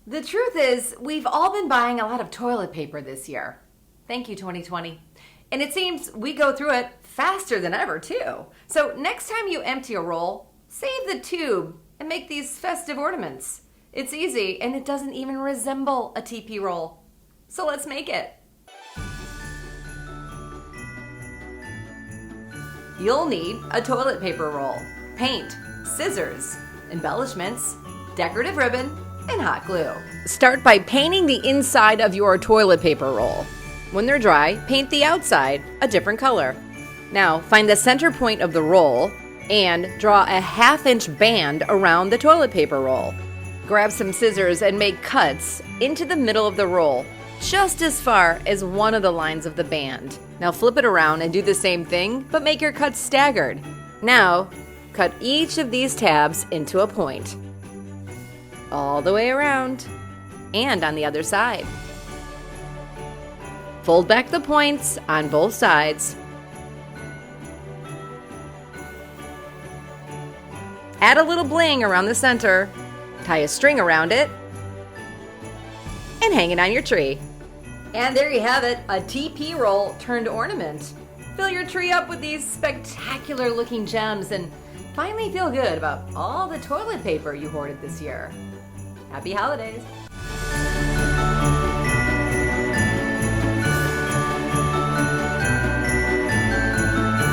The truth is, we've all been buying a lot of toilet paper this year. Thank you, 2020. And it seems we go through it faster than ever, too. So next time you empty a roll, save the tube and make these festive ornaments. It's easy and it doesn't even resemble a TP roll. So let's make it. You'll need a toilet paper roll, paint, scissors, embellishments, decorative ribbon, and hot glue. Start by painting the inside of your toilet paper roll. When they're dry, paint the outside a different color. Now, find the center point of the roll and draw a 1/2-inch band around the toilet paper roll. Grab some scissors and make cuts into the middle of the roll, just as far as one of the lines of the band. Now flip it around and do the same thing, but make your cuts staggered. Now, cut each of these tabs into a point. All the way around, and on the other side. Fold back the points on both sides. Add a little bling around the center, tie a string around it, and hang it on your tree. And there you have it, a TP roll turned ornament. Fill your tree up with these spectacular looking gems and finally feel good about all the toilet paper you hoarded this year. Happy holidays!